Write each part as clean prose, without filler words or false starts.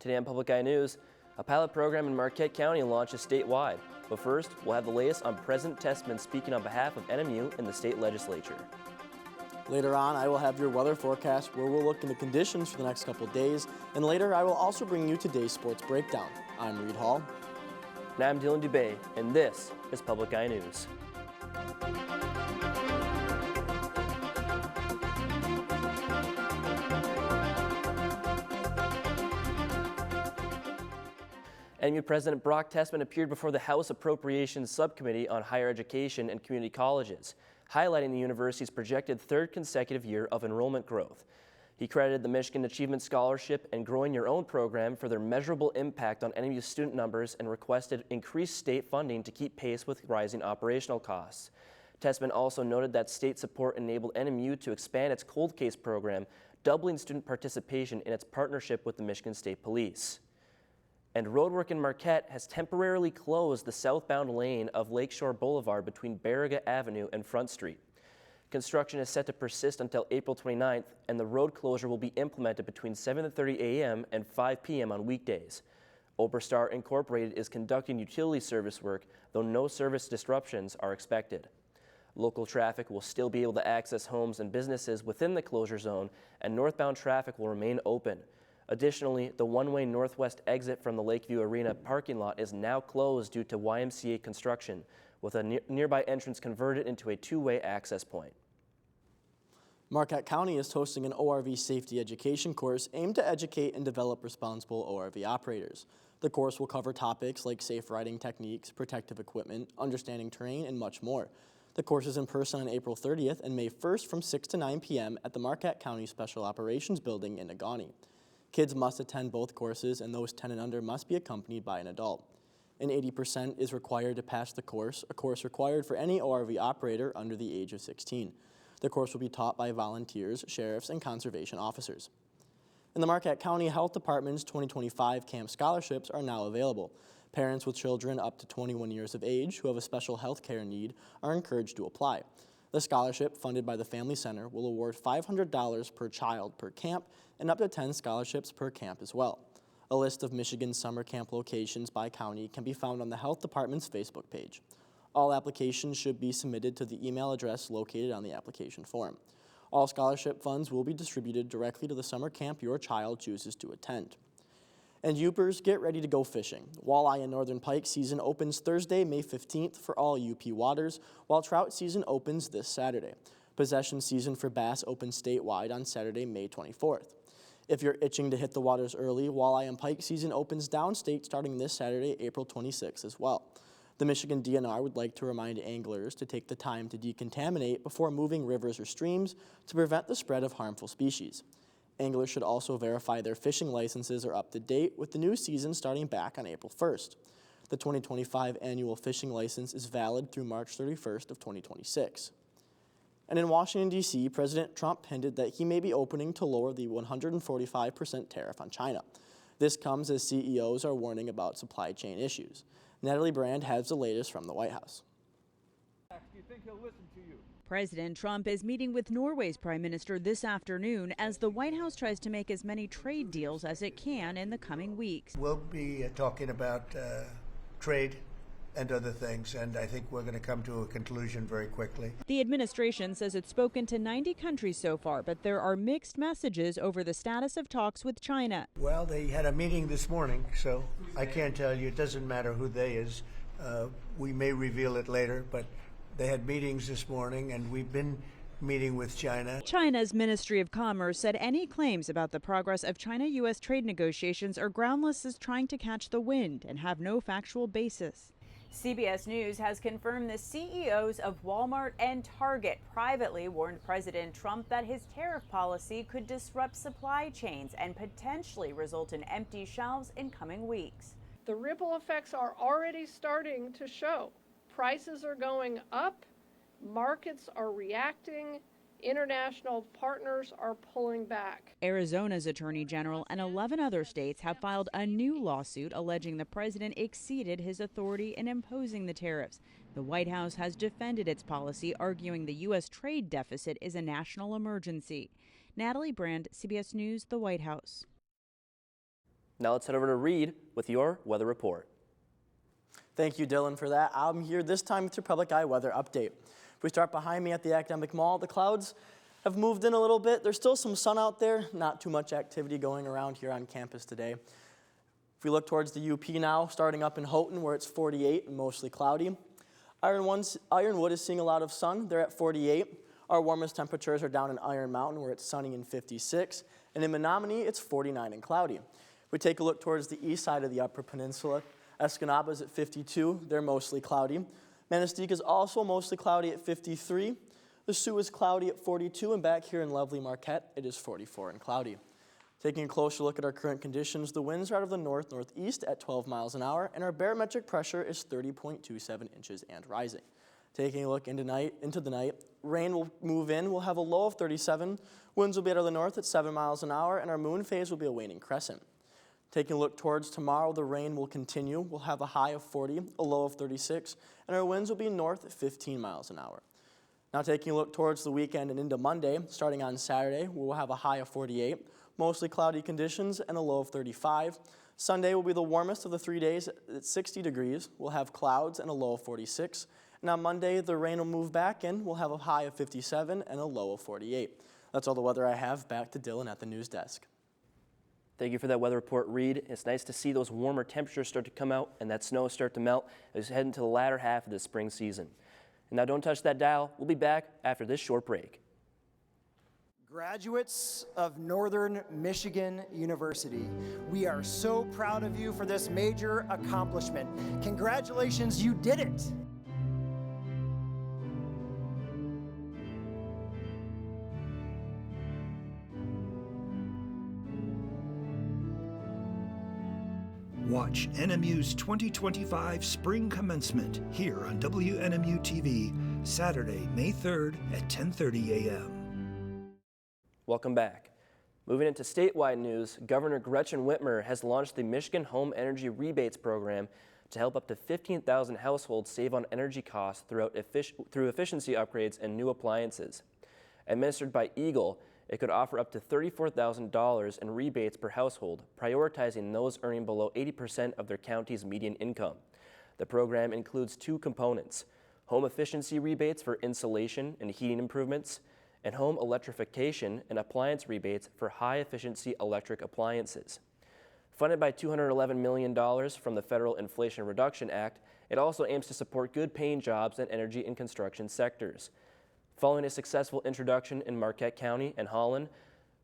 Today on Public Eye News, a pilot program in Marquette County launches statewide. But first, we'll have the latest on President Tessman speaking on behalf of NMU in the state legislature. Later on, I will have your weather forecast where we'll look into conditions for the next couple of days. And later, I will also bring you today's sports breakdown. I'm Reed Hall. And I'm Dylan Dubé, and this is Public Eye News. NMU President Brock Tessman appeared before the House Appropriations Subcommittee on Higher Education and Community Colleges, highlighting the university's projected third consecutive year of enrollment growth. He credited the Michigan Achievement Scholarship and Growing Your Own program for their measurable impact on NMU student numbers and requested increased state funding to keep pace with rising operational costs. Tessman also noted that state support enabled NMU to expand its cold case program, doubling student participation in its partnership with the Michigan State Police. And roadwork in Marquette has temporarily closed the southbound lane of Lakeshore Boulevard between Baraga Avenue and Front Street. Construction is set to persist until April 29th, and the road closure will be implemented between 7:30 a.m. and 5 p.m. on weekdays. Oberstar Incorporated is conducting utility service work, though no service disruptions are expected. Local traffic will still be able to access homes and businesses within the closure zone, and northbound traffic will remain open. Additionally, the one-way northwest exit from the Lakeview Arena parking lot is now closed due to YMCA construction, with a nearby entrance converted into a two-way access point. Marquette County is hosting an ORV safety education course aimed to educate and develop responsible ORV operators. The course will cover topics like safe riding techniques, protective equipment, understanding terrain, and much more. The course is in person on April 30th and May 1st from 6 to 9 p.m. at the Marquette County Special Operations Building in Negaunee. Kids must attend both courses, and those 10 and under must be accompanied by an adult. An 80% is required to pass the course, a course required for any ORV operator under the age of 16. The course will be taught by volunteers, sheriffs, and conservation officers. And the Marquette County Health Department's 2025 Camp Scholarships are now available. Parents with children up to 21 years of age who have a special health care need are encouraged to apply. The scholarship, funded by the Family Center, will award $500 per child per camp and up to 10 scholarships per camp as well. A list of Michigan summer camp locations by county can be found on the Health Department's Facebook page. All applications should be submitted to the email address located on the application form. All scholarship funds will be distributed directly to the summer camp your child chooses to attend. And Upers, get ready to go fishing. Walleye and northern pike season opens Thursday, May 15th for all UP waters, while trout season opens this Saturday. Possession season for bass opens statewide on Saturday, May 24th. If you're itching to hit the waters early, walleye and pike season opens downstate starting this Saturday, April 26th as well. The Michigan DNR would like to remind anglers to take the time to decontaminate before moving rivers or streams to prevent the spread of harmful species. Anglers should also verify their fishing licenses are up to date, with the new season starting back on April 1st. The 2025 annual fishing license is valid through March 31st of 2026. And in Washington, D.C., President Trump hinted that he may be opening to lower the 145% tariff on China. This comes as CEOs are warning about supply chain issues. Natalie Brand has the latest from the White House. Do you think he'll listen to you? President Trump is meeting with Norway's Prime Minister this afternoon as the White House tries to make as many trade deals as it can in the coming weeks. We'll be talking about trade and other things, and I think we're going to come to a conclusion very quickly. The administration says it's spoken to 90 countries so far, but there are mixed messages over the status of talks with China. Well, they had a meeting this morning, so I can't tell you. It doesn't matter who they is. We may reveal it later, but they had meetings this morning, and we've been meeting with China. China's Ministry of Commerce said any claims about the progress of China-U.S. trade negotiations are groundless as trying to catch the wind and have no factual basis. CBS News has confirmed the CEOs of Walmart and Target privately warned President Trump that his tariff policy could disrupt supply chains and potentially result in empty shelves in coming weeks. The ripple effects are already starting to show. Prices are going up, markets are reacting, international partners are pulling back. Arizona's Attorney General and 11 other states have filed a new lawsuit alleging the president exceeded his authority in imposing the tariffs. The White House has defended its policy, arguing the U.S. trade deficit is a national emergency. Natalie Brand, CBS News, the White House. Now let's head over to Reed with your weather report. Thank you, Dylan, for that. I'm here this time with your Public Eye weather update. If we start behind me at the Academic Mall, the clouds have moved in a little bit. There's still some sun out there, not too much activity going around here on campus today. If we look towards the UP now, starting up in Houghton where it's 48 and mostly cloudy. Ironwood is seeing a lot of sun. They're at 48. Our warmest temperatures are down in Iron Mountain where it's sunny and 56. And in Menominee, it's 49 and cloudy. If we take a look towards the east side of the Upper Peninsula, Escanaba is at 52. They're mostly cloudy. Manistee is also mostly cloudy at 53. The Sioux is cloudy at 42. And back here in lovely Marquette, it is 44 and cloudy. Taking a closer look at our current conditions, the winds are out of the north-northeast at 12 miles an hour, and our barometric pressure is 30.27 inches and rising. Taking a look into the night, rain will move in. We'll have a low of 37. Winds will be out of the north at 7 miles an hour, and our moon phase will be a waning crescent. Taking a look towards tomorrow, the rain will continue. We'll have a high of 40, a low of 36, and our winds will be north at 15 miles an hour. Now taking a look towards the weekend and into Monday, starting on Saturday, we'll have a high of 48, mostly cloudy conditions, and a low of 35. Sunday will be the warmest of the 3 days at 60 degrees. We'll have clouds and a low of 46. And on Monday, the rain will move back in. We'll have a high of 57 and a low of 48. That's all the weather I have. Back to Dylan at the news desk. Thank you for that weather report, Reed. It's nice to see those warmer temperatures start to come out and that snow start to melt as we head into the latter half of this spring season. And now don't touch that dial. We'll be back after this short break. Graduates of Northern Michigan University, we are so proud of you for this major accomplishment. Congratulations, you did it! Watch NMU's 2025 Spring Commencement here on WNMU TV, Saturday, May 3rd at 10:30 a.m. Welcome back. Moving into statewide news, Governor Gretchen Whitmer has launched the Michigan Home Energy Rebates Program to help up to 15,000 households save on energy costs through efficiency upgrades and new appliances. Administered by Eagle, it could offer up to $34,000 in rebates per household, prioritizing those earning below 80% of their county's median income. The program includes two components: home efficiency rebates for insulation and heating improvements, and home electrification and appliance rebates for high-efficiency electric appliances. Funded by $211 million from the Federal Inflation Reduction Act, it also aims to support good-paying jobs in energy and construction sectors. Following a successful introduction in Marquette County and Holland,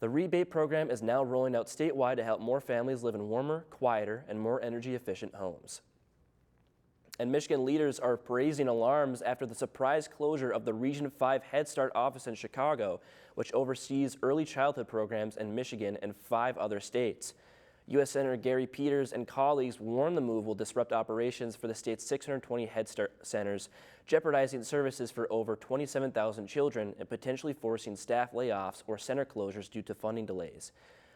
the rebate program is now rolling out statewide to help more families live in warmer, quieter, and more energy-efficient homes. And Michigan leaders are raising alarms after the surprise closure of the Region 5 Head Start office in Chicago, which oversees early childhood programs in Michigan and 5 other states. U.S. Senator Gary Peters and colleagues warn the move will disrupt operations for the state's 620 Head Start centers, jeopardizing services for over 27,000 children and potentially forcing staff layoffs or center closures due to funding delays.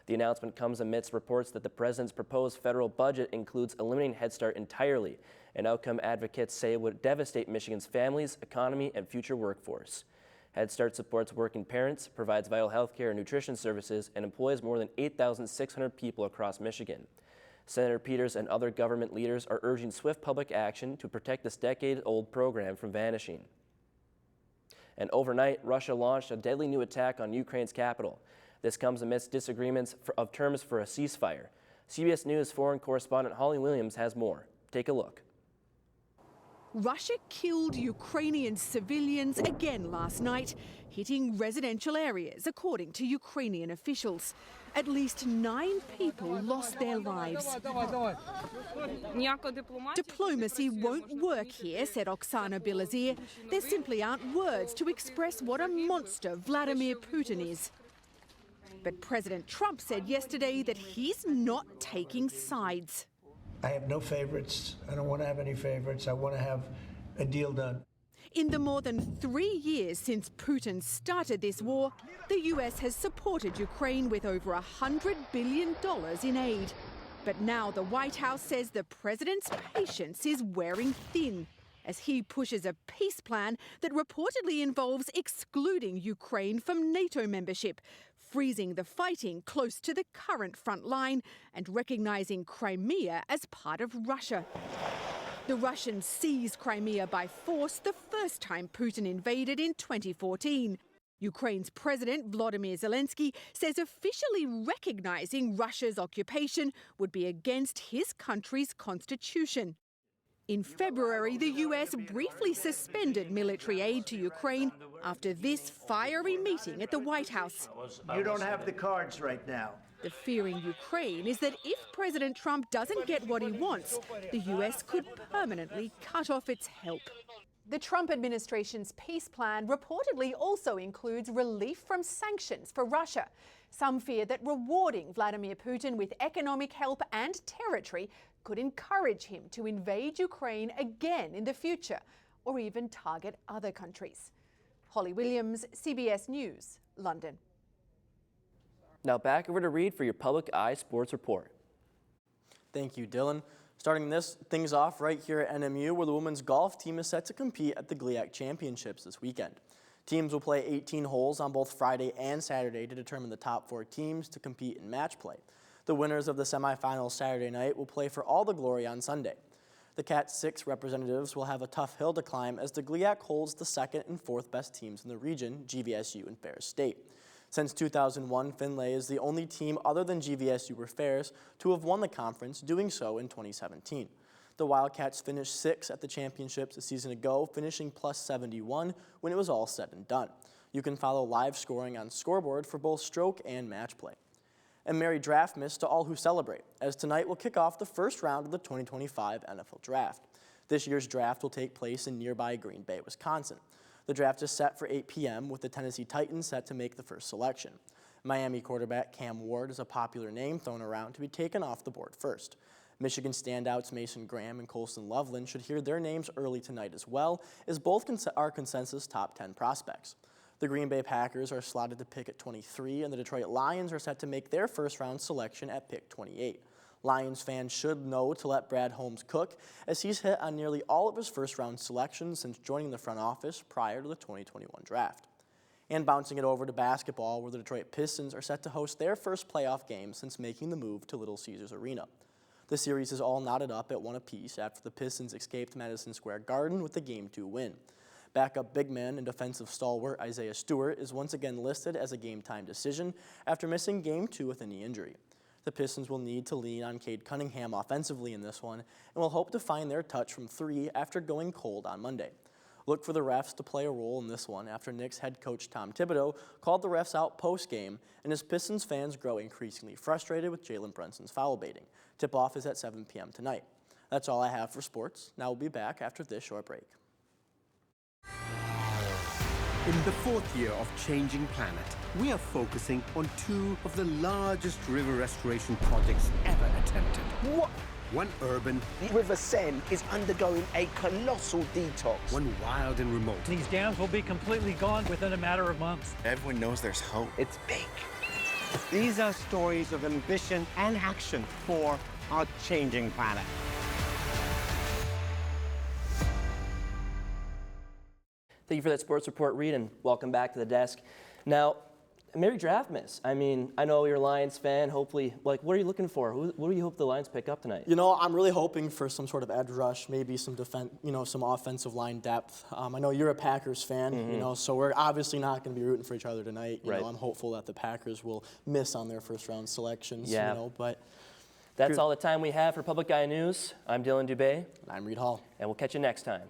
The announcement comes amidst reports that the president's proposed federal budget includes eliminating Head Start entirely, an outcome advocates say would devastate Michigan's families, economy, and future workforce. Head Start supports working parents, provides vital health care and nutrition services, and employs more than 8,600 people across Michigan. Senator Peters and other government leaders are urging swift public action to protect this decade-old program from vanishing. And overnight, Russia launched a deadly new attack on Ukraine's capital. This comes amidst disagreements of terms for a ceasefire. CBS News foreign correspondent Holly Williams has more. Take a look. Russia killed Ukrainian civilians again last night, hitting residential areas, according to Ukrainian officials. At least 9 people lost their lives. Diplomacy won't work here, said Oksana Bilazir. There simply aren't words to express what a monster Vladimir Putin is. But President Trump said yesterday that he's not taking sides. I have no favorites. I don't want to have any favorites. I want to have a deal done. In the more than 3 years since Putin started this war, the US has supported Ukraine with over $100 billion in aid. But now the White House says the president's patience is wearing thin as he pushes a peace plan that reportedly involves excluding Ukraine from NATO membership, freezing the fighting close to the current front line and recognizing Crimea as part of Russia. The Russians seized Crimea by force the first time Putin invaded in 2014. Ukraine's President Volodymyr Zelensky says officially recognizing Russia's occupation would be against his country's constitution. In February, the US briefly suspended military aid to Ukraine after this fiery meeting at the White House. You don't have the cards right now. The fear in Ukraine is that if President Trump doesn't get what he wants, the US could permanently cut off its help. The Trump administration's peace plan reportedly also includes relief from sanctions for Russia. Some fear that rewarding Vladimir Putin with economic help and territory could encourage him to invade Ukraine again in the future, or even target other countries. Holly Williams, CBS News, London. Now back over to Reed for your Public Eye Sports Report. Thank you, Dylan. Starting things off right here at NMU, where the women's golf team is set to compete at the GLIAC Championships this weekend. Teams will play 18 holes on both Friday and Saturday to determine the top 4 teams to compete in match play. The winners of the semifinals Saturday night will play for all the glory on Sunday. The Cat 6 representatives will have a tough hill to climb as the GLIAC holds the 2nd and 4th best teams in the region, GVSU and Ferris State. Since 2001, Finlay is the only team other than GVSU or Ferris to have won the conference, doing so in 2017. The Wildcats finished 6th at the championships a season ago, finishing plus 71 when it was all said and done. You can follow live scoring on Scoreboard for both stroke and match play. And Merry Draftmas to all who celebrate, as tonight will kick off the first round of the 2025 NFL Draft. This year's draft will take place in nearby Green Bay, Wisconsin. The draft is set for 8 p.m. with the Tennessee Titans set to make the first selection. Miami quarterback Cam Ward is a popular name thrown around to be taken off the board first. Michigan standouts Mason Graham and Colston Loveland should hear their names early tonight as well, as both are consensus top 10 prospects. The Green Bay Packers are slotted to pick at 23, and the Detroit Lions are set to make their first-round selection at pick 28. Lions fans should know to let Brad Holmes cook, as he's hit on nearly all of his first-round selections since joining the front office prior to the 2021 draft. And bouncing it over to basketball, where the Detroit Pistons are set to host their first playoff game since making the move to Little Caesars Arena. The series is all knotted up at 1 apiece after the Pistons escaped Madison Square Garden with the Game 2 win. Backup big man and defensive stalwart Isaiah Stewart is once again listed as a game-time decision after missing Game 2 with a knee injury. The Pistons will need to lean on Cade Cunningham offensively in this one and will hope to find their touch from 3 after going cold on Monday. Look for the refs to play a role in this one after Knicks head coach Tom Thibodeau called the refs out post-game, and as Pistons fans grow increasingly frustrated with Jalen Brunson's foul baiting. Tip-off is at 7 p.m. tonight. That's all I have for sports. Now we'll be back after this short break. In the 4th year of Changing Planet, we are focusing on 2 of the largest river restoration projects ever attempted. What? One urban. The River Seine is undergoing a colossal detox. One wild and remote. These dams will be completely gone within a matter of months. Everyone knows there's hope. It's big. These are stories of ambition and action for our changing planet. Thank you for that sports report, Reed, and welcome back to the desk. Now, Merry Draftmas. I mean, I know you're a Lions fan. Hopefully, what are you looking for? What do you hope the Lions pick up tonight? You know, I'm really hoping for some sort of edge rush, maybe some some offensive line depth. I know you're a Packers fan, so we're obviously not going to be rooting for each other tonight. You know, I'm hopeful that the Packers will miss on their first-round selections. Yeah. But that's all the time we have for Public Eye News. I'm Dylan Dubé. And I'm Reed Hall. And we'll catch you next time.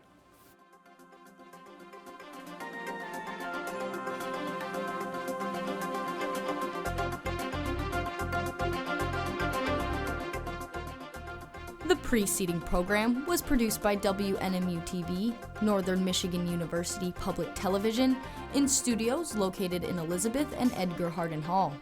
The preceding program was produced by WNMU-TV, Northern Michigan University Public Television, in studios located in Elizabeth and Edgar Hardin Hall.